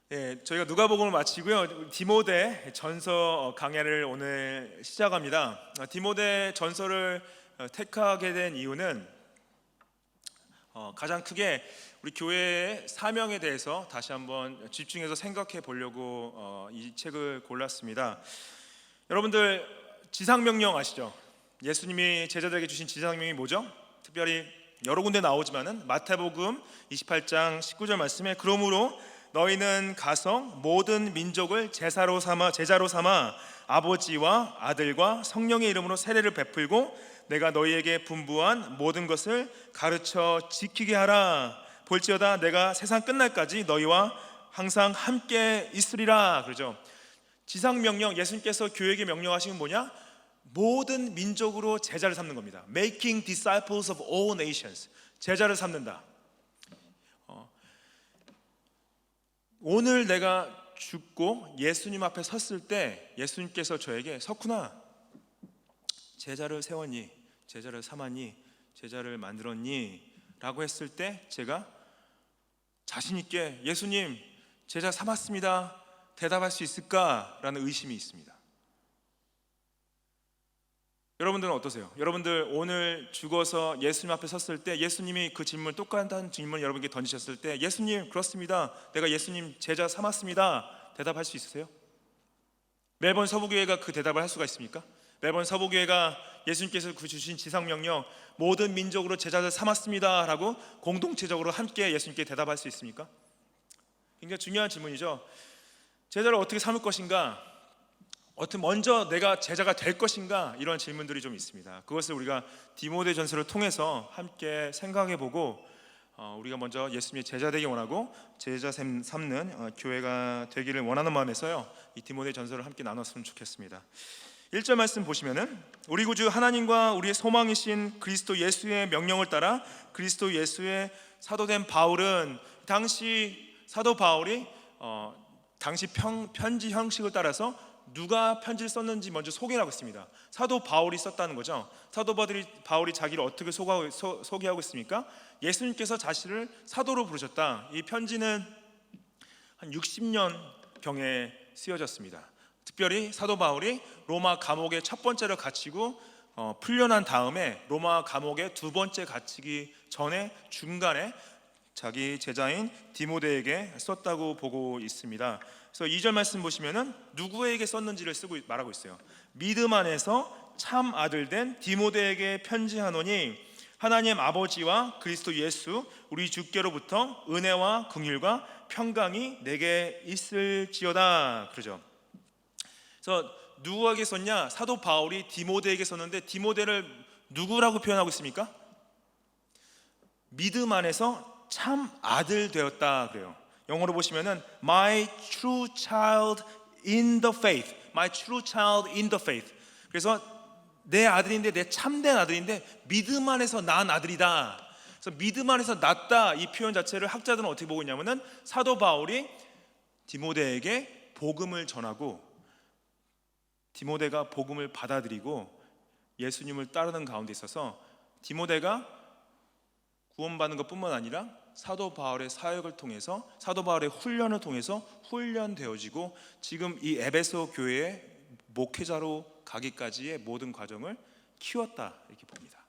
네, 저희가 누가복음을 마치고요. 디모데 전서 강해를 오늘 시작합니다. 디모데 전서를 택하게 된 이유는 가장 크게 우리 교회의 사명에 대해서 다시 한번 집중해서 생각해 보려고 이 책을 골랐습니다. 여러분들 지상명령 아시죠? 예수님이 제자들에게 주신 지상명령이 뭐죠? 특별히 여러 군데 나오지만은 마태복음 28장 19절 말씀에 그러므로 너희는 가서 모든 민족을 제자로 삼아 아버지와 아들과 성령의 이름으로 세례를 베풀고 내가 너희에게 분부한 모든 것을 가르쳐 지키게 하라. 볼지어다 내가 세상 끝날까지 너희와 항상 함께 있으리라. 그러죠. 지상명령, 예수님께서 교회에게 명령하신 건 뭐냐? 모든 민족으로 제자를 삼는 겁니다. Making disciples of all nations. 제자를 삼는다. 오늘 내가 죽고 예수님 앞에 섰을 때 예수님께서 저에게 석훈아, 제자를 세웠니? 제자를 삼았니? 제자를 만들었니? 라고 했을 때 제가 자신 있게 예수님 제자 삼았습니다 대답할 수 있을까라는 의심이 있습니다. 여러분들은 어떠세요? 여러분들 오늘 죽어서 예수님 앞에 섰을 때 예수님이 그 질문, 똑같은 질문을 여러분께 던지셨을 때 예수님 그렇습니다, 내가 예수님 제자 삼았습니다 대답할 수 있으세요? 매번 서부교회가 그 대답을 할 수가 있습니까? 매번 서부교회가 예수님께서 주신 지상명령 모든 민족으로 제자를 삼았습니다 라고 공동체적으로 함께 예수님께 대답할 수 있습니까? 굉장히 중요한 질문이죠. 제자를 어떻게 삼을 것인가? 어떻게 먼저 내가 제자가 될 것인가? 이런 질문들이 좀 있습니다. 그것을 우리가 디모데 전서를 통해서 함께 생각해보고 우리가 먼저 예수님의 제자 되기 원하고 제자 삼는 교회가 되기를 원하는 마음에서요, 이 디모데 전서를 함께 나눴으면 좋겠습니다. 1절 말씀 보시면은 우리 구주 하나님과 우리의 소망이신 그리스도 예수의 명령을 따라 그리스도 예수의 사도된 바울은, 당시 사도 바울이 당시 편지 형식을 따라서 누가 편지를 썼는지 먼저 소개를 하고 있습니다. 사도 바울이 썼다는 거죠. 사도 바울이 자기를 어떻게 소개하고 있습니까? 예수님께서 자신을 사도로 부르셨다. 이 편지는 한 60년경에 쓰여졌습니다. 특별히 사도 바울이 로마 감옥에 첫 번째로 갇히고 풀려난 다음에 로마 감옥에 두 번째 갇히기 전에 중간에 자기 제자인 디모데에게 썼다고 보고 있습니다. 그래서 2절 말씀 보시면은 누구에게 썼는지를 말하고 있어요. 믿음 안에서 참 아들 된 디모데에게 편지하노니 하나님 아버지와 그리스도 예수 우리 주께로부터 은혜와 긍휼과 평강이 내게 있을지어다. 그러죠. 그래서 누구에게 썼냐? 사도 바울이 디모데에게 썼는데 디모데를 누구라고 표현하고 있습니까? 믿음 안에서 참 아들 되었다 그래요. 영어로 보시면은 My true child in the faith. My true child in the faith. 그래서 내 아들인데, 내 참된 아들인데 믿음 안에서 낳은 아들이다. 그래서 믿음 안에서 낳다, 이 표현 자체를 학자들은 어떻게 보고 있냐면은 사도 바울이 디모데에게 복음을 전하고 디모데가 복음을 받아들이고 예수님을 따르는 가운데 있어서 디모데가 구원받는 것뿐만 아니라 사도 바울의 사역을 통해서, 사도 바울의 훈련을 통해서 훈련되어지고 지금 이 에베소 교회의 목회자로 가기까지의 모든 과정을 키웠다, 이렇게 봅니다.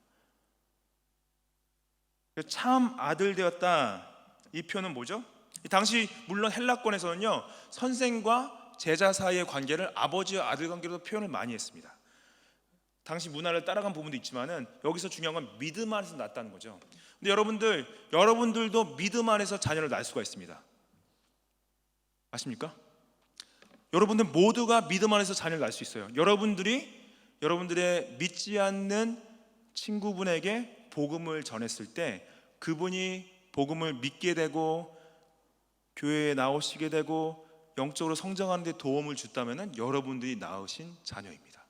참 아들 되었다, 이 표현은 뭐죠? 당시 물론 헬라권에서는요, 선생과 제자 사이의 관계를 아버지와 아들 관계로 표현을 많이 했습니다. 당시 문화를 따라간 부분도 있지만은 여기서 중요한 건 믿음 안에서 낳았다는 거죠. 근데 여러분들도 믿음 안에서 자녀를 낳을 수가 있습니다. 아십니까? 여러분들 모두가 믿음 안에서 자녀를 낳을 수 있어요. 여러분들의 믿지 않는 친구분에게 복음을 전했을 때 그분이 복음을 믿게 되고 교회에 나오시게 되고 영적으로 성장하는 데 도움을 줬다면 여러분들이 낳으신 자녀입니다.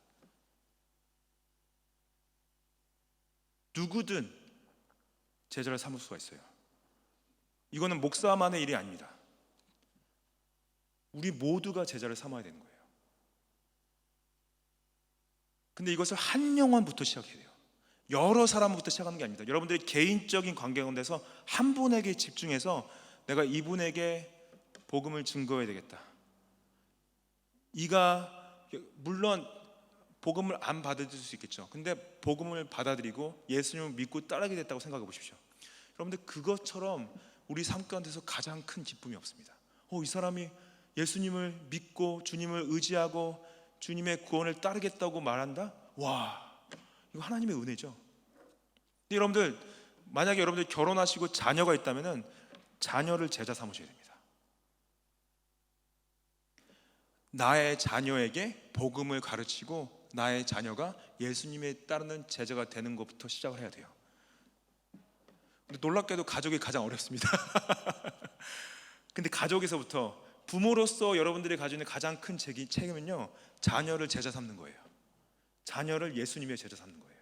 누구든 제자를 삼을 수가 있어요. 이거는 목사만의 일이 아닙니다. 우리 모두가 제자를 삼아야 되는 거예요. 근데 이것을 한 영혼부터 시작해야 돼요. 여러 사람부터 시작하는 게 아닙니다. 여러분들이 개인적인 관계 가운데서 한 분에게 집중해서 내가 이분에게 복음을 증거해야 되겠다. 이가 물론 복음을 안 받아들일 수 있겠죠. 근데 복음을 받아들이고 예수님을 믿고 따르게 됐다고 생각해 보십시오. 여러분들, 그것처럼 우리 삶 가운데서 가장 큰 기쁨이 없습니다. 이 사람이 예수님을 믿고 주님을 의지하고 주님의 구원을 따르겠다고 말한다? 와, 이거 하나님의 은혜죠. 근데 여러분들, 만약에 여러분들 결혼하시고 자녀가 있다면 자녀를 제자 삼으셔야 됩니다. 나의 자녀에게 복음을 가르치고 나의 자녀가 예수님에 따르는 제자가 되는 것부터 시작을 해야 돼요. 근데 놀랍게도 가족이 가장 어렵습니다. 근데 가족에서부터, 부모로서 여러분들이 가지고 있는 가장 큰 책임은요, 자녀를 제자 삼는 거예요. 자녀를 예수님의 제자 삼는 거예요.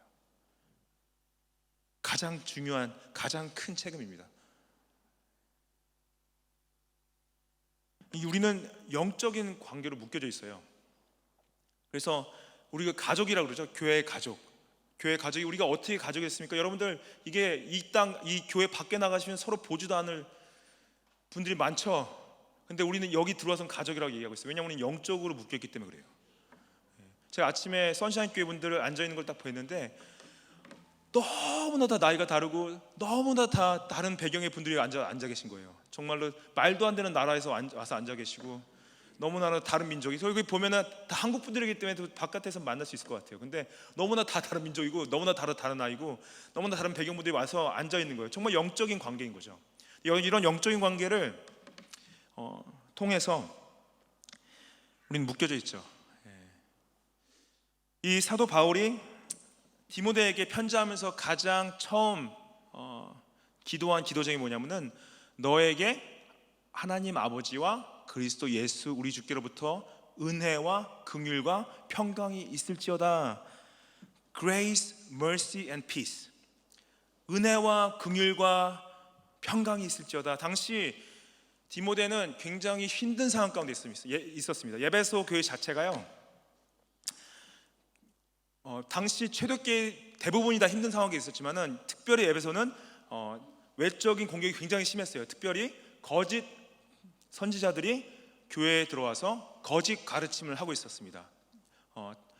가장 중요한, 가장 큰 책임입니다. 우리는 영적인 관계로 묶여져 있어요. 그래서 우리가 가족이라고 그러죠. 교회 가족. 교회 가족이, 우리가 어떻게 가족이 됐습니까? 여러분들, 이게 이 교회 밖에 나가시면 서로 보지도 않을 분들이 많죠. 근데 우리는 여기 들어와서는 가족이라고 얘기하고 있어요. 왜냐하면 우리는 영적으로 묶여있기 때문에 그래요. 제가 아침에 선샤인 교회 분들을 앉아있는 걸 딱 보였는데 너무나 다 나이가 다르고 너무나 다 다른 배경의 분들이 앉아 계신 거예요. 정말로 말도 안 되는 나라에서 와서 앉아 계시고 너무나 다른 민족이, 여기 보면은 다 한국 분들이기 때문에 바깥에서 만날 수 있을 것 같아요. 근데 너무나 다 다른 민족이고 너무나 다른 나이고 너무나 다른 배경 분들이 와서 앉아 있는 거예요. 정말 영적인 관계인 거죠. 이런 영적인 관계를 통해서 우리는 묶여져 있죠. 이 사도 바울이 디모데에게 편지하면서 가장 처음 기도한 기도 제목이 뭐냐면은, 너에게 하나님 아버지와 그리스도 예수 우리 주께로부터 은혜와 긍휼과 평강이 있을지어다. Grace, mercy and peace. 은혜와 긍휼과 평강이 있을지어다. 당시 디모데는 굉장히 힘든 상황 가운데 있었습니다. 에베소 교회 자체가요, 당시 초대교회 대부분이 다 힘든 상황에 있었지만은 특별히 에베소는 외적인 공격이 굉장히 심했어요. 특별히 거짓 선지자들이 교회에 들어와서 거짓 가르침을 하고 있었습니다.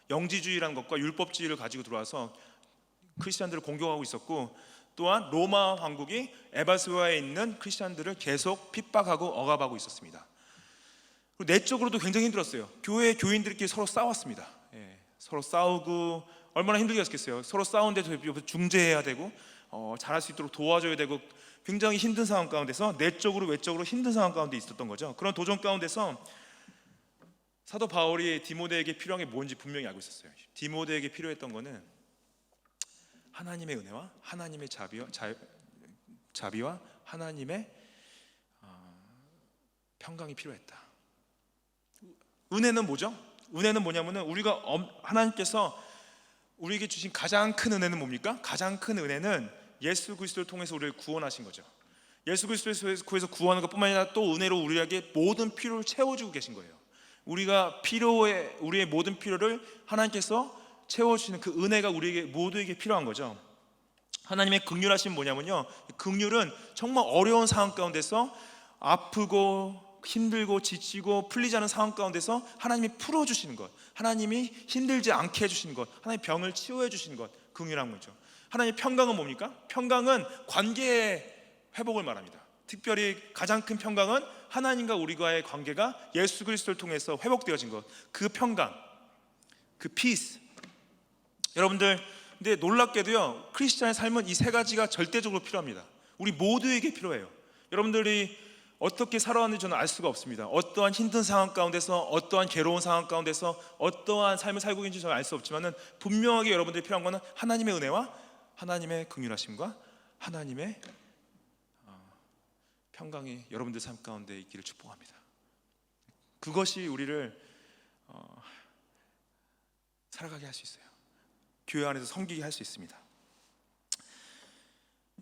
영지주의라는 것과 율법주의를 가지고 들어와서 크리스천들을 공격하고 있었고, 또한 로마 왕국이 에베소에 있는 크리스천들을 계속 핍박하고 억압하고 있었습니다. 그리고 내적으로도 굉장히 힘들었어요. 교회 교인들끼리 서로 싸웠습니다. 서로 싸우고 얼마나 힘들겠어요. 서로 싸우는데 중재해야 되고 잘할 수 있도록 도와줘야 되고, 굉장히 힘든 상황 가운데서 내적으로 외적으로 힘든 상황 가운데 있었던 거죠. 그런 도전 가운데서 사도 바울이 디모데에게 필요한 게 뭔지 분명히 알고 있었어요. 디모데에게 필요했던 거는 하나님의 은혜와 하나님의 자비와 하나님의 평강이 필요했다. 은혜는 뭐죠? 은혜는 뭐냐면은, 우리가 하나님께서 우리에게 주신 가장 큰 은혜는 뭡니까? 가장 큰 은혜는 예수 그리스도를 통해서 우리를 구원하신 거죠. 예수 그리스도에서 구원하는 것뿐만 아니라 또 은혜로 우리에게 모든 필요를 채워주고 계신 거예요. 우리의 모든 필요를 하나님께서 채워주시는 그 은혜가 우리에게 모두에게 필요한 거죠. 하나님의 긍휼하심은 뭐냐면요, 긍휼은 정말 어려운 상황 가운데서 아프고 힘들고 지치고 풀리지 않은 상황 가운데서 하나님이 풀어주시는 것, 하나님이 힘들지 않게 해주시는 것, 하나님의 병을 치유해 주시는 것, 긍휼한 거죠. 하나님의 평강은 뭡니까? 평강은 관계의 회복을 말합니다. 특별히 가장 큰 평강은 하나님과 우리와의 관계가 예수 그리스도를 통해서 회복되어진 것, 그 평강, 그 peace. 여러분들, 근데 놀랍게도요, 크리스찬의 삶은 이 세 가지가 절대적으로 필요합니다. 우리 모두에게 필요해요. 여러분들이 어떻게 살아왔는지 저는 알 수가 없습니다. 어떠한 힘든 상황 가운데서, 어떠한 괴로운 상황 가운데서 어떠한 삶을 살고 있는지 저는 알 수 없지만은, 분명하게 여러분들이 필요한 것은 하나님의 은혜와 하나님의 긍휼하심과 하나님의 평강이 여러분들 삶 가운데 있기를 축복합니다. 그것이 우리를 살아가게 할 수 있어요. 교회 안에서 섬기게 할 수 있습니다.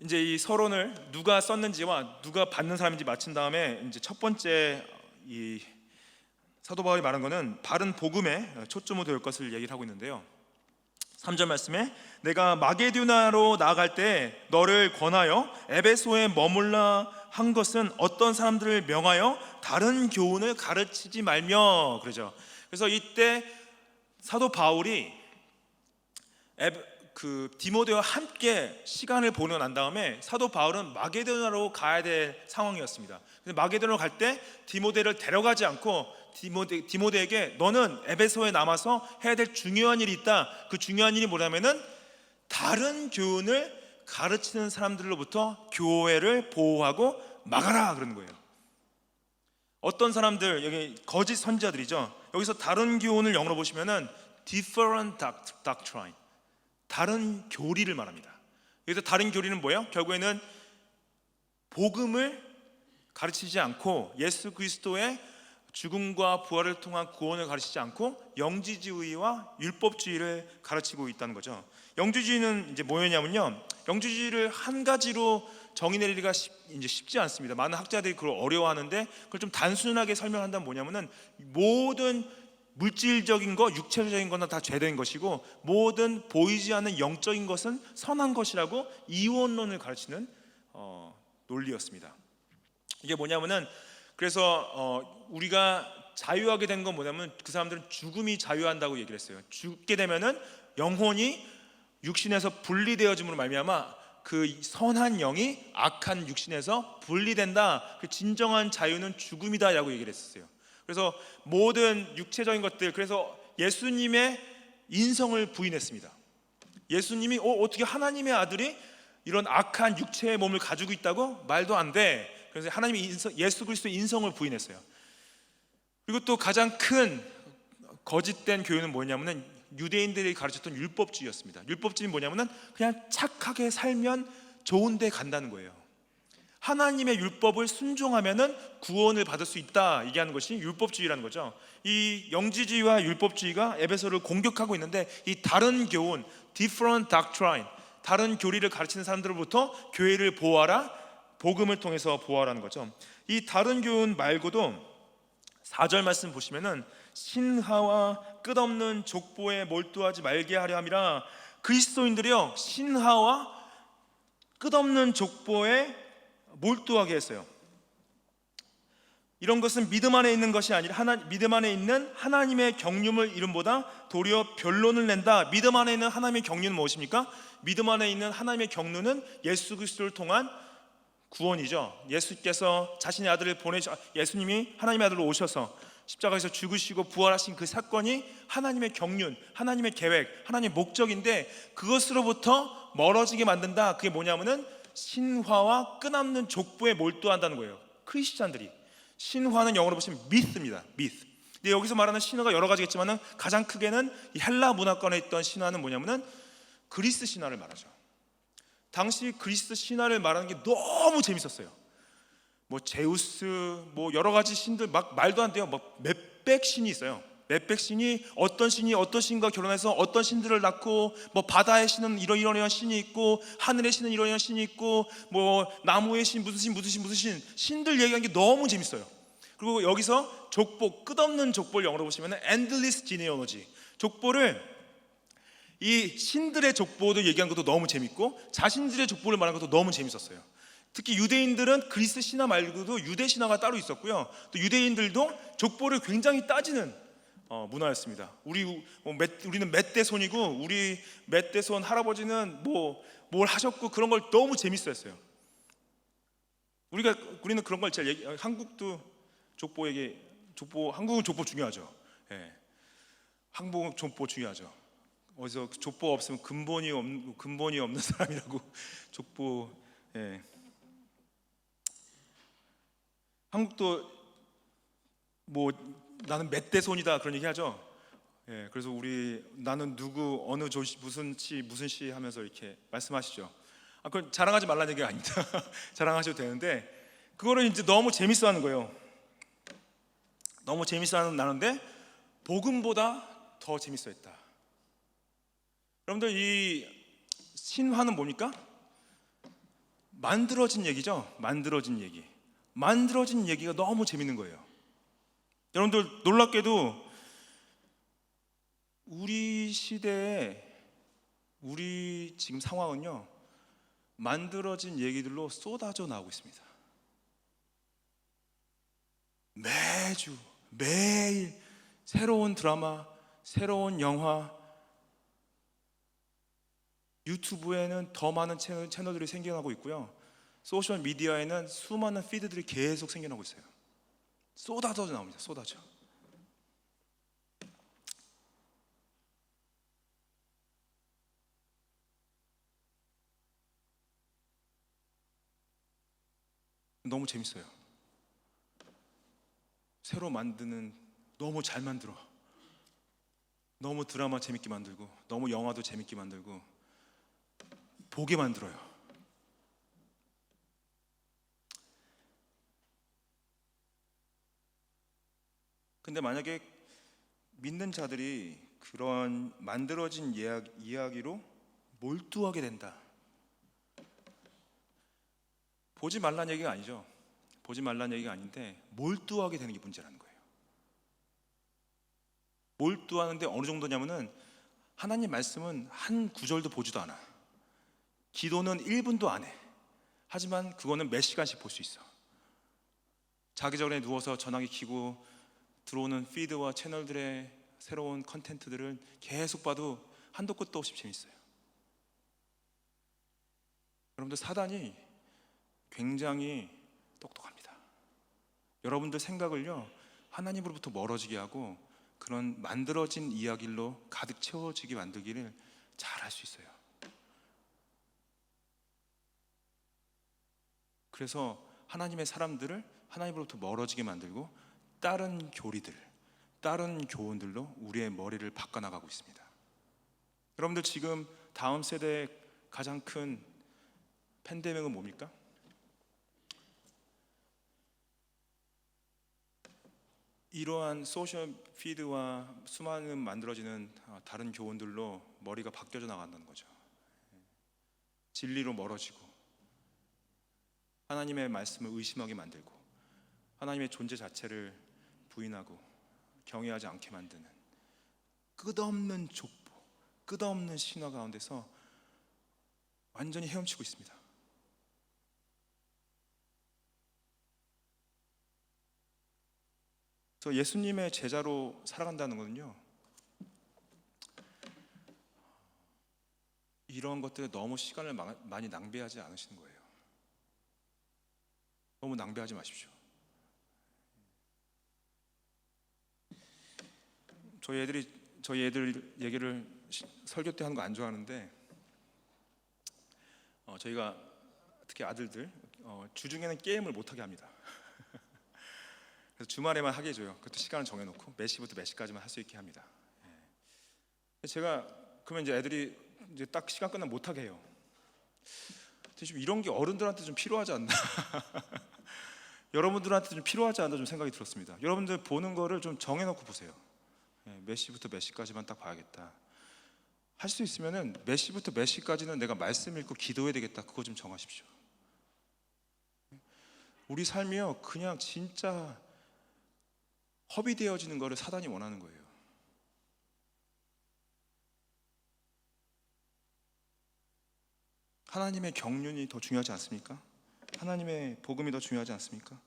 이제 이 서론을 누가 썼는지와 누가 받는 사람인지 맞힌 다음에, 이제 첫 번째 이 사도 바울이 말한 것은 바른 복음에 초점을 둬야 할 것을 얘기를 하고 있는데요. 3절 말씀에, 내가 마게도냐로 나아갈 때 너를 권하여 에베소에 머물라 한 것은 어떤 사람들을 명하여 다른 교훈을 가르치지 말며 그러죠. 그래서 이때 사도 바울이 디모데와 함께 시간을 보내고 난 다음에 사도 바울은 마게도냐로 가야 될 상황이었습니다. 근데 마게도냐로 갈 때 디모데를 데려가지 않고 디모데에게 너는 에베소에 남아서 해야 될 중요한 일이 있다. 그 중요한 일이 뭐냐면은 다른 교훈을 가르치는 사람들로부터 교회를 보호하고 막아라 그러는 거예요. 어떤 사람들, 여기 거짓 선지자들이죠. 여기서 다른 교훈을 영어로 보시면은 different doctrine, 다른 교리를 말합니다. 여기서 다른 교리는 뭐예요? 결국에는 복음을 가르치지 않고 예수 그리스도의 죽음과 부활을 통한 구원을 가르치지 않고 영지주의와 율법주의를 가르치고 있다는 거죠. 영지주의는 이제 뭐였냐면요, 영지주의를 한 가지로 정의 내리기가 이제 쉽지 않습니다. 많은 학자들이 그걸 어려워하는데 그걸 좀 단순하게 설명한다면 뭐냐면은 모든 물질적인 거, 육체적인 거는 다 죄된 것이고 모든 보이지 않는 영적인 것은 선한 것이라고 이원론을 가르치는 논리였습니다. 이게 뭐냐면은 그래서 우리가 자유하게 된 건 뭐냐면 그 사람들은 죽음이 자유한다고 얘기를 했어요. 죽게 되면은 영혼이 육신에서 분리되어짐으로 말미암아 그 선한 영이 악한 육신에서 분리된다. 그 진정한 자유는 죽음이다라고 얘기를 했었어요. 그래서 모든 육체적인 것들, 그래서 예수님의 인성을 부인했습니다. 예수님이 어떻게 하나님의 아들이 이런 악한 육체의 몸을 가지고 있다고? 말도 안 돼. 그래서 하나님이 예수 그리스도의 인성을 부인했어요. 그리고 또 가장 큰 거짓된 교훈은 뭐냐면은 유대인들이 가르쳤던 율법주의였습니다. 율법주의는 뭐냐면은 그냥 착하게 살면 좋은 데 간다는 거예요. 하나님의 율법을 순종하면은 구원을 받을 수 있다 얘기하는 것이 율법주의라는 거죠. 이 영지주의와 율법주의가 에베소를 공격하고 있는데 이 다른 교훈, different doctrine, 다른 교리를 가르치는 사람들로부터 교회를 보호하라, 복음을 통해서 보호하라는 거죠. 이 다른 교훈 말고도 4절 말씀 보시면은 신하와 끝없는 족보에 몰두하지 말게 하려 함이라. 그리스도인들이요 신하와 끝없는 족보에 몰두하게 했어요. 이런 것은 믿음 안에 있는 것이 아니라 믿음 안에 있는 하나님의 경륜을 이름보다 도리어 변론을 낸다. 믿음 안에 있는 하나님의 경륜은 무엇입니까? 믿음 안에 있는 하나님의 경륜은 예수 그리스도를 통한 구원이죠. 예수께서 자신의 아들을 예수님이 하나님의 아들로 오셔서 십자가에서 죽으시고 부활하신 그 사건이 하나님의 경륜, 하나님의 계획, 하나님의 목적인데 그것으로부터 멀어지게 만든다. 그게 뭐냐면은 신화와 끝없는 족보에 몰두한다는 거예요. 크리스찬들이. 신화는 영어로 보시면 myth입니다. myth. 근데 여기서 말하는 신화가 여러 가지겠지만은 가장 크게는 이 헬라 문화권에 있던 신화는 뭐냐면은 그리스 신화를 말하죠. 당시 그리스 신화를 말하는 게 너무 재밌었어요. 뭐 제우스, 뭐 여러 가지 신들 막 말도 안 돼요. 막 몇백 신이 있어요. 몇백 신이 어떤 신과 결혼해서 어떤 신들을 낳고, 뭐 바다의 신은 이런 신이 있고, 하늘의 신은 이런 신이 있고, 뭐 나무의 신 무슨 신 신들 얘기하는 게 너무 재밌어요. 그리고 여기서 족보, 끝없는 족보를 영어로 보시면은 endless genealogy, 족보를 이 신들의 족보도 얘기한 것도 너무 재밌고 자신들의 족보를 말하는 것도 너무 재밌었어요. 특히 유대인들은 그리스 신화 말고도 유대 신화가 따로 있었고요. 또 유대인들도 족보를 굉장히 따지는 문화였습니다. 우리는 몇 대손이고 우리 몇 대손 할아버지는 뭘 하셨고 그런 걸 너무 재밌어했어요. 우리는 그런 걸 잘 한국도 한국은 족보 중요하죠. 예. 한국은 족보 중요하죠. 어디서 족보 없으면 근본이 없는 사람이라고 족보. 예. 한국도 뭐 나는 몇 대손이다 그런 얘기 하죠. 예, 그래서 나는 누구 어느 조씨 무슨 씨 하면서 이렇게 말씀하시죠. 그건 자랑하지 말라는 얘기가 아닙니다. 자랑하셔도 되는데 그거를 이제 너무 재밌어하는 거예요. 너무 재밌어하는데 복음보다 더 재밌어했다. 여러분들 이 신화는 뭡니까? 만들어진 얘기죠. 만들어진 얘기가 너무 재밌는 거예요. 여러분들 놀랍게도 우리 시대에 우리 지금 상황은요 만들어진 얘기들로 쏟아져 나오고 있습니다. 매주 매일 새로운 드라마, 새로운 영화, 유튜브에는 더 많은 채널들이 생겨나고 있고요. 소셜 미디어에는 수많은 피드들이 계속 생겨나고 있어요. 쏟아져 나옵니다. 쏟아져. 너무 재밌어요. 새로 만드는, 너무 잘 만들어. 너무 드라마 재밌게 만들고, 너무 영화도 재밌게 만들고, 보게 만들어요. 근데 만약에 믿는 자들이 그런 만들어진 이야기로 몰두하게 된다, 보지 말란 얘기가 아니죠. 보지 말란 얘기가 아닌데 몰두하게 되는 게 문제라는 거예요. 몰두하는데 어느 정도냐면은 하나님 말씀은 한 구절도 보지도 않아. 기도는 1분도 안 해. 하지만 그거는 몇 시간씩 볼 수 있어. 자기 전에 누워서 전화기 켜고 들어오는 피드와 채널들의 새로운 컨텐츠들을 계속 봐도 한도 끝도 없이 재밌어요. 여러분들, 사단이 굉장히 똑똑합니다. 여러분들 생각을요, 하나님으로부터 멀어지게 하고 그런 만들어진 이야기로 가득 채워지게 만들기를 잘 할 수 있어요. 그래서 하나님의 사람들을 하나님으로부터 멀어지게 만들고 다른 교리들, 다른 교훈들로 우리의 머리를 바꿔나가고 있습니다. 여러분들, 지금 다음 세대의 가장 큰 팬데믹은 뭡니까? 이러한 소셜 피드와 수많은 만들어지는 다른 교훈들로 머리가 바뀌어져 나간다는 거죠. 진리로 멀어지고 하나님의 말씀을 의심하게 만들고 하나님의 존재 자체를 부인하고 경외하지 않게 만드는 끝없는 족보, 끝없는 신화 가운데서 완전히 헤엄치고 있습니다. 그래서 예수님의 제자로 살아간다는 것은요, 이런 것들에 너무 시간을 많이 낭비하지 않으시는 거예요. 너무 낭비하지 마십시오. 저희 애들 얘기를 설교 때 하는 거 안 좋아하는데, 저희가 특히 아들들 주중에는 게임을 못하게 합니다. 그래서 주말에만 하게 해줘요. 그것도 시간을 정해놓고 몇 시부터 몇 시까지만 할 수 있게 합니다. 제가 그러면 이제 애들이 이제 딱 시간 끝나면 못하게 해요. 좀 이런 게 어른들한테 좀 필요하지 않나? 여러분들한테 좀 필요하지 않나 좀 생각이 들었습니다. 여러분들 보는 거를 좀 정해놓고 보세요. 몇 시부터 몇 시까지만 딱 봐야겠다. 할 수 있으면은 몇 시부터 몇 시까지는 내가 말씀 읽고 기도해야 되겠다. 그거 좀 정하십시오. 우리 삶이요, 그냥 진짜 허비되어지는 거를 사단이 원하는 거예요. 하나님의 경륜이 더 중요하지 않습니까? 하나님의 복음이 더 중요하지 않습니까?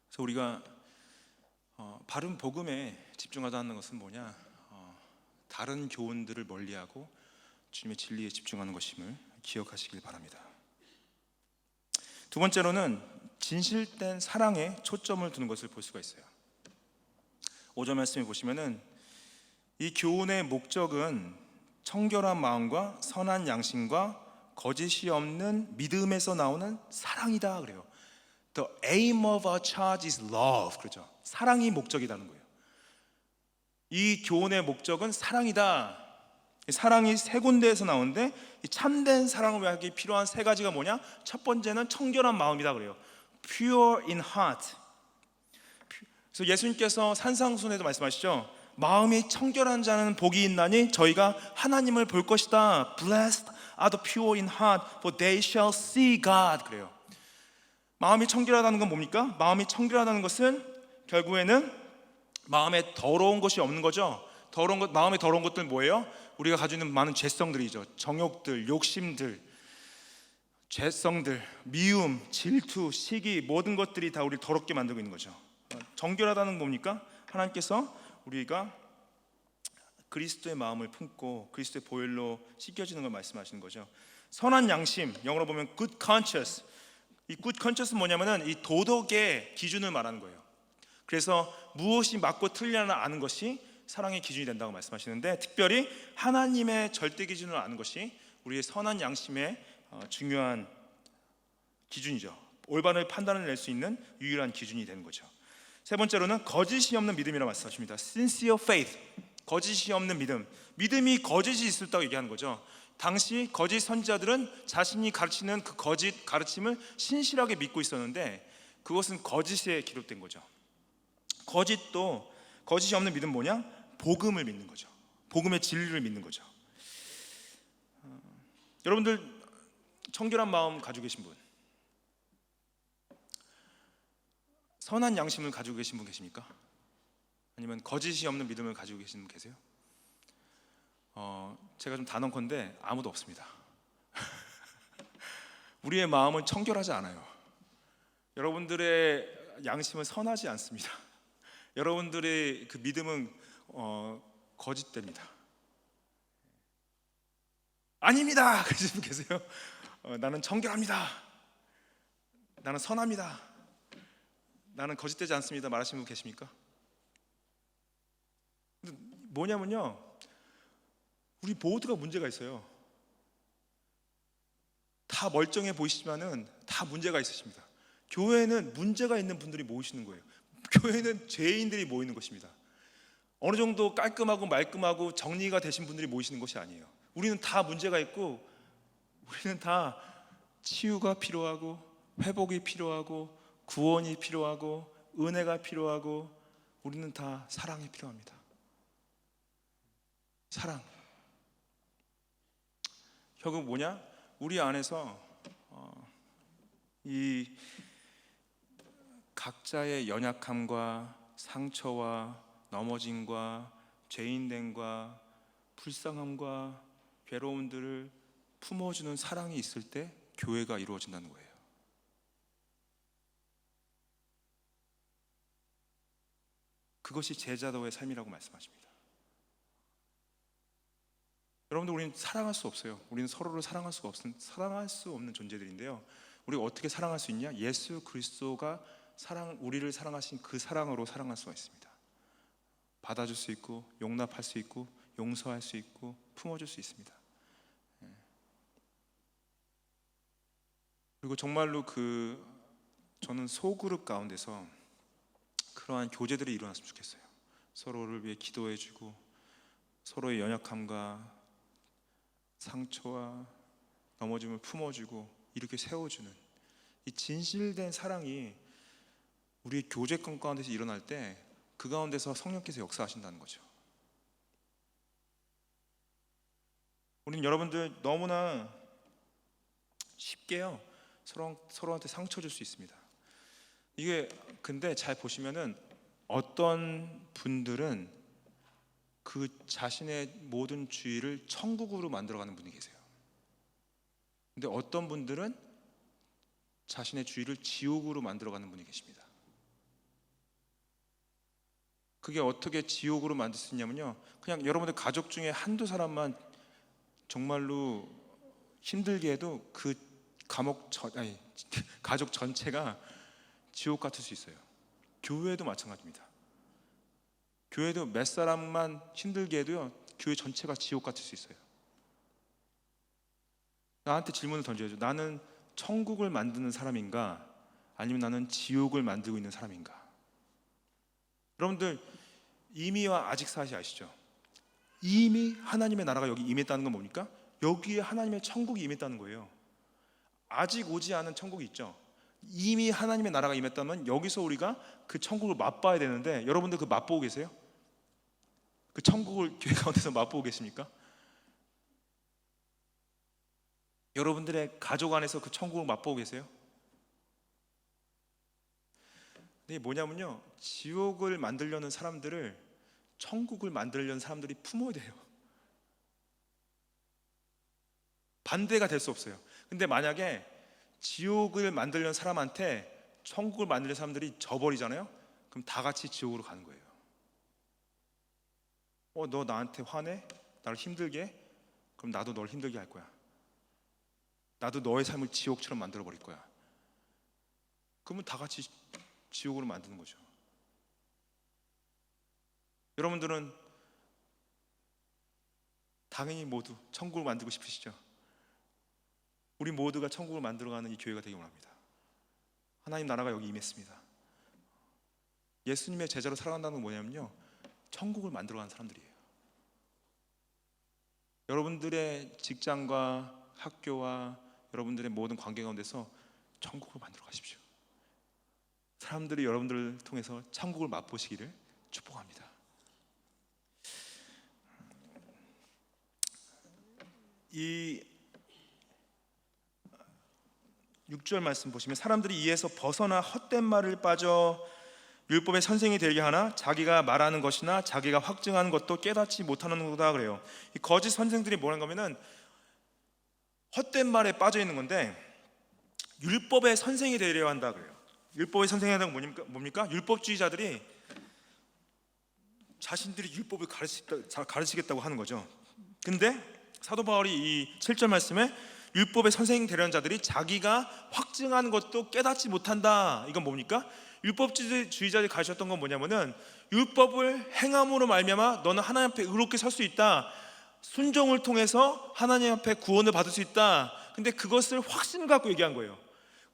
그래서 우리가 바른 복음에 집중하자는 것은 뭐냐? 다른 교훈들을 멀리하고 주님의 진리에 집중하는 것임을 기억하시길 바랍니다. 두 번째로는 진실된 사랑에 초점을 두는 것을 볼 수가 있어요. 5절 말씀에 보시면은 이 교훈의 목적은 청결한 마음과 선한 양심과 거짓이 없는 믿음에서 나오는 사랑이다 그래요. The aim of our charge is love. 그렇죠? 사랑이 목적이라는 거예요. 이 교훈의 목적은 사랑이다. 사랑이 세 군데에서 나오는데 이 참된 사랑을 하기 필요한 세 가지가 뭐냐? 첫 번째는 청결한 마음이다 그래요. Pure in heart. 그래서 예수님께서 산상순에도 말씀하시죠. 마음이 청결한 자는 복이 있나니 저희가 하나님을 볼 것이다. Blessed are the pure in heart, for they shall see God. 그래요. 마음이 청결하다는 건 뭡니까? 마음이 청결하다는 것은 결국에는 마음에 더러운 것이 없는 거죠. 마음에 더러운 것들은 뭐예요? 우리가 가지고 있는 많은 죄성들이죠. 정욕들, 욕심들, 죄성들, 미움, 질투, 시기 모든 것들이 다 우리를 더럽게 만들고 있는 거죠. 정결하다는 뭡니까? 하나님께서 우리가 그리스도의 마음을 품고 그리스도의 보혈로 씻겨지는 걸 말씀하시는 거죠. 선한 양심, 영어로 보면 good conscience. 이 good conscience는 뭐냐면은 이 도덕의 기준을 말하는 거예요. 그래서 무엇이 맞고 틀리나 아는 것이 사랑의 기준이 된다고 말씀하시는데, 특별히 하나님의 절대 기준을 아는 것이 우리의 선한 양심의 중요한 기준이죠. 올바른 판단을 낼 수 있는 유일한 기준이 되는 거죠. 세 번째로는 거짓이 없는 믿음이라고 말씀하십니다. Sincere faith, 거짓이 없는 믿음. 믿음이 거짓이 있었다고 얘기하는 거죠. 당시 거짓 선지자들은 자신이 가르치는 그 거짓 가르침을 신실하게 믿고 있었는데 그것은 거짓에 기록된 거죠. 거짓이 없는 믿음 뭐냐? 복음을 믿는 거죠. 복음의 진리를 믿는 거죠. 여러분들 청결한 마음 가지고 계신 분, 선한 양심을 가지고 계신 분 계십니까? 아니면 거짓이 없는 믿음을 가지고 계신 분 계세요? 제가 좀 단언컨대 아무도 없습니다. 우리의 마음은 청결하지 않아요. 여러분들의 양심은 선하지 않습니다. 여러분들의 그 믿음은 거짓됩니다. 아닙니다 그러시는 분 계세요? 나는 청결합니다, 나는 선합니다, 나는 거짓되지 않습니다 말하시는 분 계십니까? 뭐냐면요, 우리 모두가 문제가 있어요. 다 멀쩡해 보이시지만은 다 문제가 있으십니다. 교회는 문제가 있는 분들이 모이시는 거예요. 교회는 죄인들이 모이는 것입니다. 어느 정도 깔끔하고 말끔하고 정리가 되신 분들이 모이시는 것이 아니에요. 우리는 다 문제가 있고, 우리는 다 치유가 필요하고, 회복이 필요하고, 구원이 필요하고, 은혜가 필요하고, 우리는 다 사랑이 필요합니다. 사랑. 결국 뭐냐? 우리 안에서 이 각자의 연약함과 상처와 넘어짐과 죄인됨과 불쌍함과 괴로움들을 품어주는 사랑이 있을 때 교회가 이루어진다는 거예요. 그것이 제자도의 삶이라고 말씀하십니다. 여러분들, 우리는 사랑할 수 없어요. 우리는 서로를 사랑할 수 없는 존재들인데요. 우리가 어떻게 사랑할 수 있냐? 예수 그리스도가 우리를 사랑하신 그 사랑으로 사랑할 수가 있습니다. 받아줄 수 있고, 용납할 수 있고, 용서할 수 있고, 품어줄 수 있습니다. 그리고 정말로 저는 소그룹 가운데서 그러한 교제들이 일어났으면 좋겠어요. 서로를 위해 기도해주고, 서로의 연약함과 상처와 넘어짐을 품어주고 이렇게 세워주는 이 진실된 사랑이 우리의 교제권 가운데서 일어날 때 그 가운데서 성령께서 역사하신다는 거죠. 우리는 여러분들 너무나 쉽게요 서로한테 상처 줄 수 있습니다. 이게 근데 잘 보시면은 어떤 분들은 그 자신의 모든 주의를 천국으로 만들어가는 분이 계세요. 근데 어떤 분들은 자신의 주의를 지옥으로 만들어가는 분이 계십니다. 그게 어떻게 지옥으로 만들 수 있냐면요, 그냥 여러분들 가족 중에 한두 사람만 정말로 힘들게 해도 그 가족 전체가 지옥 같을 수 있어요. 교회도 마찬가지입니다. 교회도 몇 사람만 힘들게 해도요, 교회 전체가 지옥 같을 수 있어요. 나한테 질문을 던져야죠. 나는 천국을 만드는 사람인가, 아니면 나는 지옥을 만들고 있는 사람인가? 여러분들 이미와 아직 사실 아시죠? 이미 하나님의 나라가 여기 임했다는 건 뭡니까? 여기에 하나님의 천국이 임했다는 거예요. 아직 오지 않은 천국이 있죠. 이미 하나님의 나라가 임했다면 여기서 우리가 그 천국을 맛봐야 되는데, 여러분들 그 맛보고 계세요? 그 천국을 교회 가운데서 맛보고 계십니까? 여러분들의 가족 안에서 그 천국을 맛보고 계세요? 근데 뭐냐면요, 지옥을 만들려는 사람들을 천국을 만들려는 사람들이 품어야 돼요. 반대가 될 수 없어요. 근데 만약에 지옥을 만들려는 사람한테 천국을 만들려는 사람들이 져버리잖아요. 그럼 다 같이 지옥으로 가는 거예요. 너 나한테 화내? 나를 힘들게 해? 그럼 나도 널 힘들게 할 거야. 나도 너의 삶을 지옥처럼 만들어 버릴 거야. 그러면 다 같이 지옥으로 만드는 거죠. 여러분들은 당연히 모두 천국을 만들고 싶으시죠? 우리 모두가 천국을 만들어가는 이 교회가 되기 원합니다. 하나님 나라가 여기 임했습니다. 예수님의 제자로 살아간다는 건 뭐냐면요, 천국을 만들어가는 사람들이에요. 여러분들의 직장과 학교와 여러분들의 모든 관계 가운데서 천국을 만들어 가십시오. 사람들이 여러분들을 통해서 천국을 맛보시기를 축복합니다. 이 6절 말씀 보시면 사람들이 이에서 벗어나 헛된 말을 빠져 율법의 선생이 되게 하나 자기가 말하는 것이나 자기가 확증하는 것도 깨닫지 못하는 거다 그래요. 이 거짓 선생들이 뭐라는 거면은 헛된 말에 빠져 있는 건데 율법의 선생이 되려 한다 그래요. 율법의 선생이 한다는 건 뭡니까? 율법주의자들이 자신들이 율법을 가르치겠다고 하는 거죠. 근데 사도 바울이 이 7절 말씀에 율법의 선생이 되려는 자들이 자기가 확증하는 것도 깨닫지 못한다. 이건 뭡니까? 율법주의자들이 가르쳤던 건 뭐냐면은 율법을 행함으로 말미암아 너는 하나님 앞에 의롭게 설 수 있다. 순종을 통해서 하나님 앞에 구원을 받을 수 있다. 근데 그것을 확신 갖고 얘기한 거예요.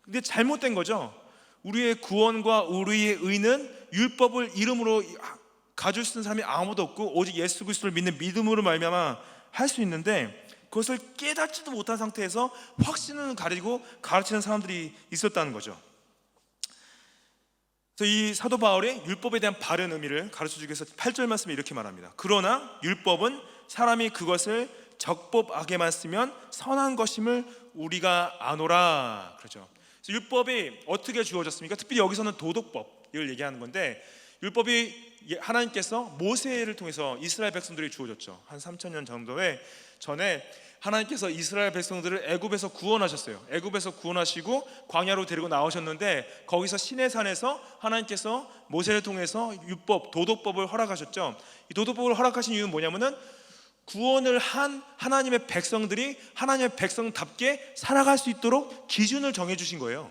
근데 잘못된 거죠. 우리의 구원과 우리의 의는 율법을 이름으로 가질 수 있는 사람이 아무도 없고 오직 예수 그리스도를 믿는 믿음으로 말미암아 할 수 있는데 그것을 깨닫지도 못한 상태에서 확신을 가리고 가르치는 사람들이 있었다는 거죠. 그래서 이 사도 바울이 율법에 대한 바른 의미를 가르쳐주기 위해서 8절 말씀에 이렇게 말합니다. 그러나 율법은 사람이 그것을 적법하게만 쓰면 선한 것임을 우리가 아노라. 그렇죠. 그래서 율법이 어떻게 주어졌습니까? 특별히 여기서는 도덕법을 얘기하는 건데 율법이 하나님께서 모세를 통해서 이스라엘 백성들이 주어졌죠. 한 3,000년 정도에 전에 하나님께서 이스라엘 백성들을 애굽에서 구원하셨어요. 애굽에서 구원하시고 광야로 데리고 나오셨는데 거기서 시내산에서 하나님께서 모세를 통해서 율법, 도덕법을 허락하셨죠. 이 도덕법을 허락하신 이유는 뭐냐면은 구원을 한 하나님의 백성들이 하나님의 백성답게 살아갈 수 있도록 기준을 정해주신 거예요.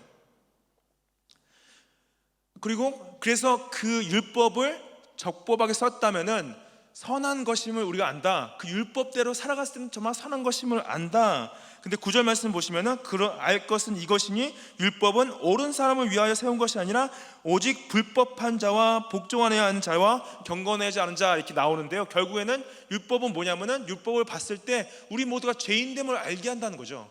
그래서 그 율법을 적법하게 썼다면은 선한 것임을 우리가 안다. 그 율법대로 살아갔을 때는 정말 선한 것임을 안다. 근데 9절 말씀 보시면은 알 것은 이것이니 율법은 옳은 사람을 위하여 세운 것이 아니라 오직 불법한 자와 복종하여야 하는 자와 경건하지 않은 자 이렇게 나오는데요. 결국에는 율법은 뭐냐면은 율법을 봤을 때 우리 모두가 죄인됨을 알게 한다는 거죠.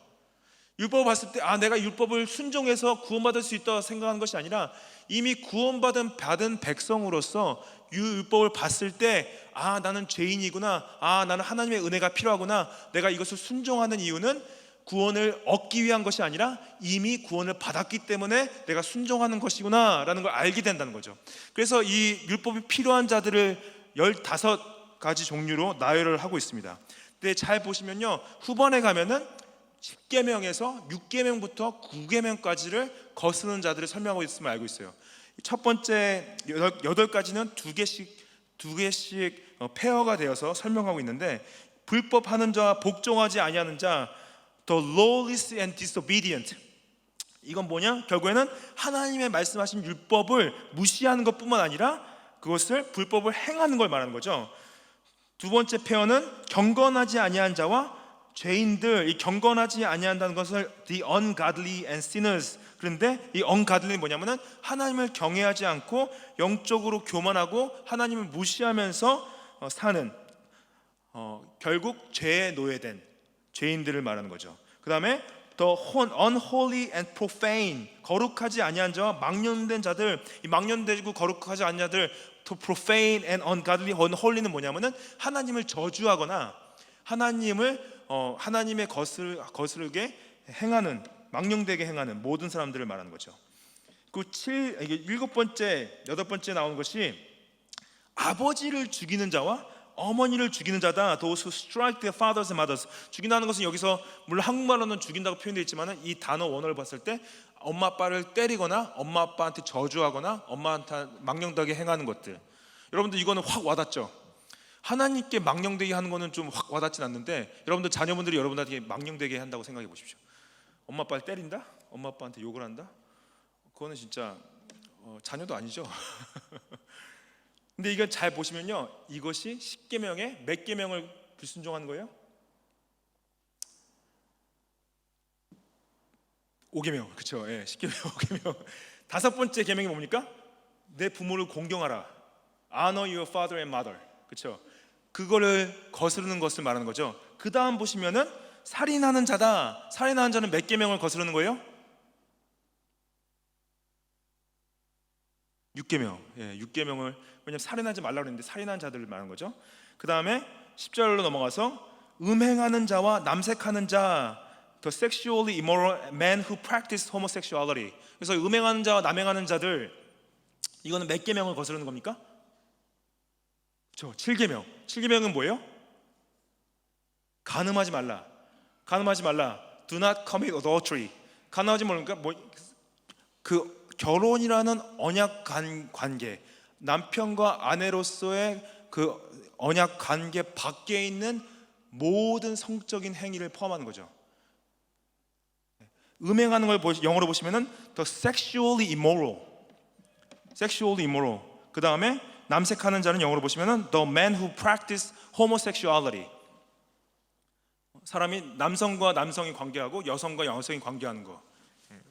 율법을 봤을 때 내가 율법을 순종해서 구원받을 수 있다고 생각하는 것이 아니라 이미 구원받은 백성으로서 율법을 봤을 때 나는 죄인이구나, 나는 하나님의 은혜가 필요하구나, 내가 이것을 순종하는 이유는 구원을 얻기 위한 것이 아니라 이미 구원을 받았기 때문에 내가 순종하는 것이구나 라는 걸 알게 된다는 거죠. 그래서 이 율법이 필요한 자들을 15가지 종류로 나열을 하고 있습니다. 근데 잘 보시면요, 후반에 가면은 10계명에서 6계명부터 9계명까지를 거스르는 자들을 설명하고 있음을 알고 있어요. 첫 번째 8가지는 두 개씩 페어가 되어서 설명하고 있는데 불법하는 자와 복종하지 아니하는 자, the lawless and disobedient, 이건 뭐냐? 결국에는 하나님의 말씀하신 율법을 무시하는 것뿐만 아니라 그것을 불법을 행하는 걸 말하는 거죠. 두 번째 페어는 경건하지 아니한 자와 죄인들, 이 경건하지 아니한다는 것을 the ungodly and sinners. 그런데 이 ungodly는 뭐냐면은 하나님을 경외하지 않고 영적으로 교만하고 하나님을 무시하면서 사는 결국 죄에 노예된 죄인들을 말하는 거죠. 그 다음에 the unholy and profane, 거룩하지 아니한 자와 망령된 자들, 이 망령되고 거룩하지 않은 자들, to profane and ungodly, unholy는 뭐냐면은 하나님을 저주하거나 하나님의 거스르게 행하는, 망령되게 행하는 모든 사람들을 말하는 거죠. 그 7번째 나오는 것이 아버지를 죽이는 자와 어머니를 죽이는 자다. Those who strike their fathers and mothers. 죽인다는 것은 여기서 물론 한국말로는 죽인다고 표현되어 있지만 이 단어 원어를 봤을 때 엄마 아빠를 때리거나 엄마 아빠한테 저주하거나 엄마한테 망령되게 행하는 것들. 여러분들 이거는 확 와닿죠? 하나님께 망령되게 하는 거는 좀 확 와닿진 않는데, 여러분들 자녀분들이 여러분들에게 망령되게 한다고 생각해 보십시오. 엄마 아빠를 때린다? 엄마 아빠한테 욕을 한다? 그거는 진짜 자녀도 아니죠. 근데 이걸 잘 보시면요, 이것이 10계명의 몇 계명을 불순종하는 거예요? 5계명, 그렇죠? 예, 10계명, 5계명. 다섯 번째 계명이 뭡니까? 내 부모를 공경하라. Honor your father and mother. 그렇죠? 그거를 거스르는 것을 말하는 거죠. 그 다음 보시면은 살인하는 자다. 살인하는 자는 몇 계명을 거스르는 거예요? 6계명. 예, 6계명을, 왜냐면 살인하지 말라고 했는데 살인하는 자들을 말하는 거죠. 그 다음에 10절로 넘어가서 음행하는 자와 남색하는 자, the sexually immoral men who practice homosexuality. 그래서 음행하는 자와 남행하는 자들, 이거는 몇 계명을 거스르는 겁니까? 그렇죠. 7계명. 7계명은 뭐예요? 간음하지 말라. 간음하지 말라. Do not commit adultery. 간음하지 말라니까 그 결혼이라는 언약 관계, 남편과 아내로서의 그 언약 관계 밖에 있는 모든 성적인 행위를 포함하는 거죠. 음행하는 걸 영어로 보시면은 the sexually immoral. sexually immoral. 그 다음에 남색하는 자는 영어로 보시면은 the men who practice homosexuality. 사람이 남성과 남성이 관계하고 여성과 여성이 관계하는 거.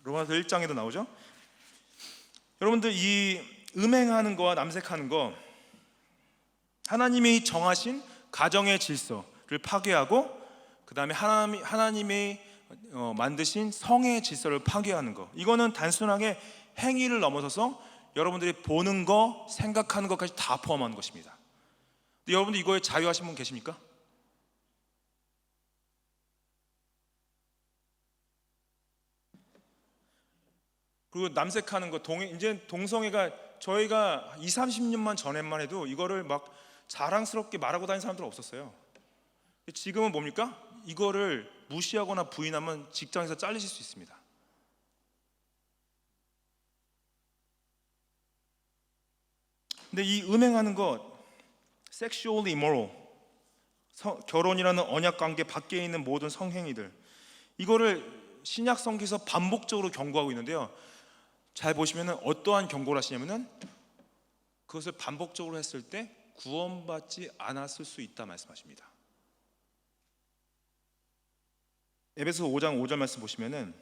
로마서 1장에도 나오죠. 여러분들 이 음행하는 거와 남색하는 거, 하나님이 정하신 가정의 질서를 파괴하고 그 다음에 하나님이 만드신 성의 질서를 파괴하는 거, 이거는 단순하게 행위를 넘어서서 여러분들이 보는 거, 생각하는 것까지 다 포함하는 것입니다. 근데 여러분들 이거에 자유하신 분 계십니까? 그리고 남색하는 거, 이제 동성애가 저희가 20, 30년만 전에만 해도 이거를 막 자랑스럽게 말하고 다니는 사람들은 없었어요. 지금은 뭡니까? 이거를 무시하거나 부인하면 직장에서 잘리실 수 있습니다. 근데 이 음행하는 것, sexually immoral, 결혼이라는 언약 관계 밖에 있는 모든 성행위들, 이거를 신약 성경에서 반복적으로 경고하고 있는데요. 잘 보시면은 어떠한 경고를 하시냐면은 그것을 반복적으로 했을 때 구원받지 않았을 수 있다 말씀하십니다. 에베소 5장 5절 말씀 보시면은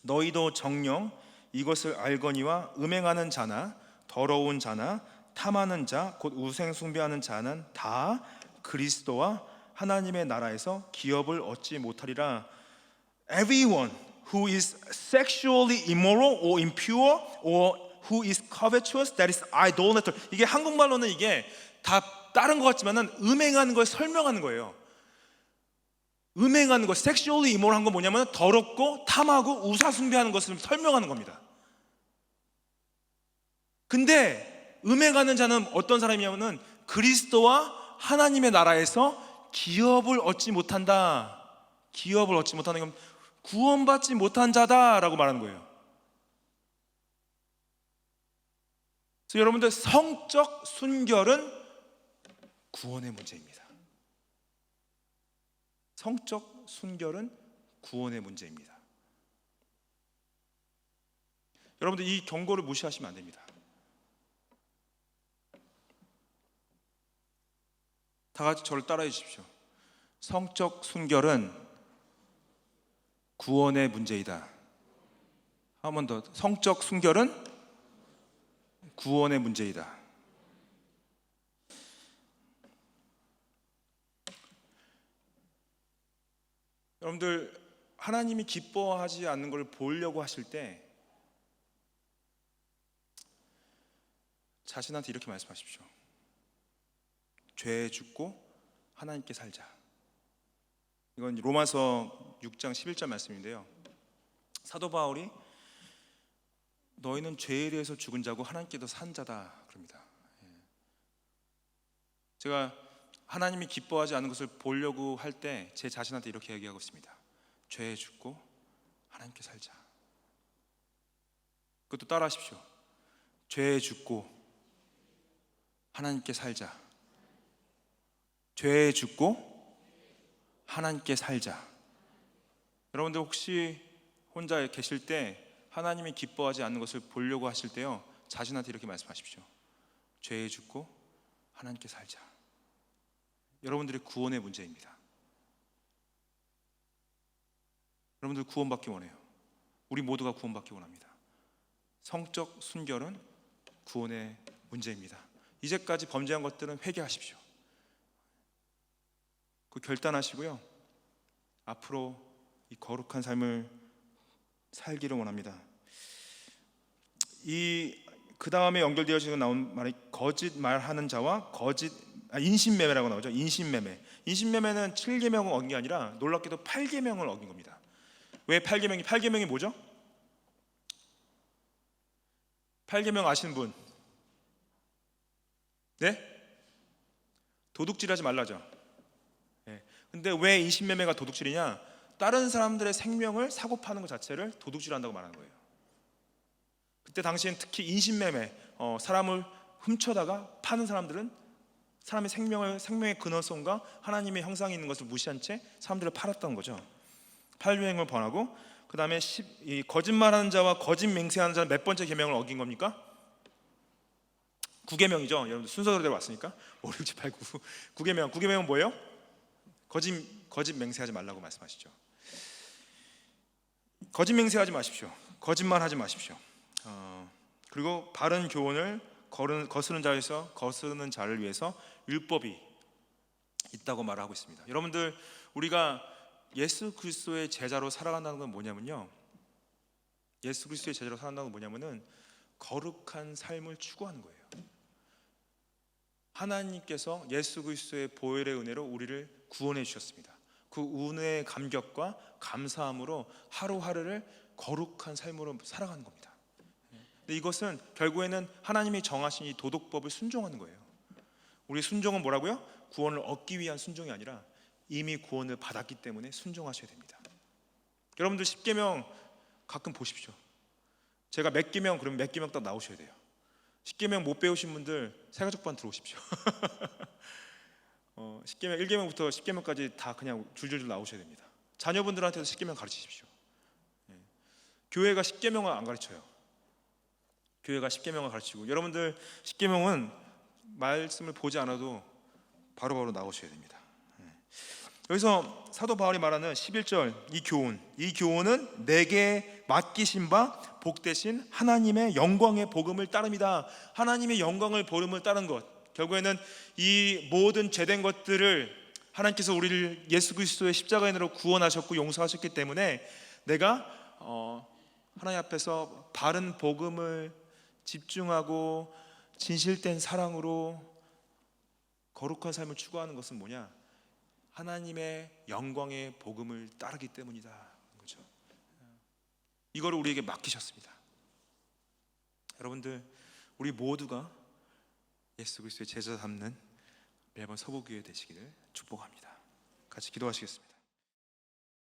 너희도 정녕 이것을 알거니와 음행하는 자나 더러운 자나 탐하는 자 곧 우상 숭배하는 자는 다 그리스도와 하나님의 나라에서 기업을 얻지 못하리라. Everyone who is sexually immoral or impure or who is covetous, that is idolater. 이게 한국말로는 이게 다 다른 것 같지만은 음행하는 걸 설명하는 거예요. 음행하는 거, sexually immoral한 건 뭐냐면 더럽고 탐하고 우상숭배하는 것을 설명하는 겁니다. 근데 음행하는 자는 어떤 사람이냐면은 그리스도와 하나님의 나라에서 기업을 얻지 못한다. 기업을 얻지 못하는 건 구원받지 못한 자다라고 말하는 거예요. 그래서 여러분들 성적 순결은 구원의 문제입니다. 성적 순결은 구원의 문제입니다. 여러분들 이 경고를 무시하시면 안 됩니다. 다 같이 저를 따라해 주십시오. 성적 순결은 구원의 문제이다. 한 번 더. 성적 순결은 구원의 문제이다. 여러분들 하나님이 기뻐하지 않는 걸 보려고 하실 때 자신한테 이렇게 말씀하십시오. 죄에 죽고 하나님께 살자. 이건 로마서 6장 11절 말씀인데요. 사도 바울이 너희는 죄에 대해서 죽은 자고 하나님께서 산 자다 그럽니다. 제가 하나님이 기뻐하지 않는 것을 보려고 할 때 제 자신한테 이렇게 얘기하고 있습니다. 죄에 죽고 하나님께 살자. 그것도 따라 하십시오. 죄에 죽고 하나님께 살자. 죄에 죽고 하나님께 살자. 여러분들 혹시 혼자 계실 때 하나님이 기뻐하지 않는 것을 보려고 하실 때요, 자신한테 이렇게 말씀하십시오. 죄에 죽고 하나님께 살자. 여러분들의 구원의 문제입니다. 여러분들 구원받기 원해요. 우리 모두가 구원받기 원합니다. 성적 순결은 구원의 문제입니다. 이제까지 범죄한 것들은 회개하십시오. 그 결단하시고요, 앞으로 이 거룩한 삶을 살기를 원합니다. 그 다음에 연결되어지고 나온 말이 거짓말하는 자와 인신매매라고 나오죠. 인신매매는 7계명을 어긴 게 아니라 놀랍게도 8계명을 어긴 겁니다. 왜 8계명이 뭐죠? 8계명 아시는 분? 네? 도둑질하지 말라죠. 네. 근데 왜 인신매매가 도둑질이냐? 다른 사람들의 생명을 사고 파는 것 자체를 도둑질한다고 말하는 거예요. 그때 당시엔 특히 인신매매, 사람을 훔쳐다가 파는 사람들은 사람의 생명의 근원성과 하나님의 형상이 있는 것을 무시한 채 사람들을 팔았던 거죠. 8계명을 범하고, 그 다음에 이 거짓말하는 자와 거짓 맹세하는 자는 몇 번째 계명을 어긴 겁니까? 9계명이죠. 여러분들 순서대로 왔으니까 5, 6, 7, 8, 9. 9계명은 뭐예요? 거짓 맹세하지 말라고 말씀하시죠. 거짓 맹세하지 마십시오. 거짓말하지 마십시오. 그리고 바른 교훈을 거스르는 자를 위해서 율법이 있다고 말하고 있습니다. 여러분들, 우리가 예수 그리스도의 제자로 살아간다는 건 뭐냐면요, 예수 그리스도의 제자로 살아간다는 건 뭐냐면은 거룩한 삶을 추구하는 거예요. 하나님께서 예수 그리스도의 보혈의 은혜로 우리를 구원해 주셨습니다. 그 은혜의 감격과 감사함으로 하루하루를 거룩한 삶으로 살아가는 겁니다. 근데 이것은 결국에는 하나님이 정하신 이 도덕법을 순종하는 거예요. 우리 순종은 뭐라고요? 구원을 얻기 위한 순종이 아니라 이미 구원을 받았기 때문에 순종하셔야 됩니다. 여러분들 10계명 가끔 보십시오. 제가 몇 계명, 그러면 몇 계명 딱 나오셔야 돼요. 10계명 못 배우신 분들 새가족반 들어오십시오. 10계명 1계명부터 10계명까지 다 그냥 줄줄줄 나오셔야 됩니다. 자녀분들한테도 10계명 가르치십시오. 교회가 10계명을 안 가르쳐요. 교회가 10계명을 가르치고, 여러분들 10계명은 말씀을 보지 않아도 바로바로 나오셔야 됩니다. 여기서 사도 바울이 말하는 11절 이 교훈은 내게 맡기신 바 복되신 하나님의 영광의 복음을 따릅니다. 하나님의 영광을 복음을 따른 것, 결국에는 이 모든 죄된 것들을 하나님께서 우리를 예수 그리스도의 십자가의 은혜로 구원하셨고 용서하셨기 때문에 내가 하나님 앞에서 바른 복음을 집중하고 진실된 사랑으로 거룩한 삶을 추구하는 것은 뭐냐? 하나님의 영광의 복음을 따르기 때문이다. 그렇죠? 이거를 우리에게 맡기셨습니다. 여러분들, 우리 모두가 예수 그리스도의 제자 삼는 매번 서부교회 되시기를 축복합니다. 같이 기도하시겠습니다.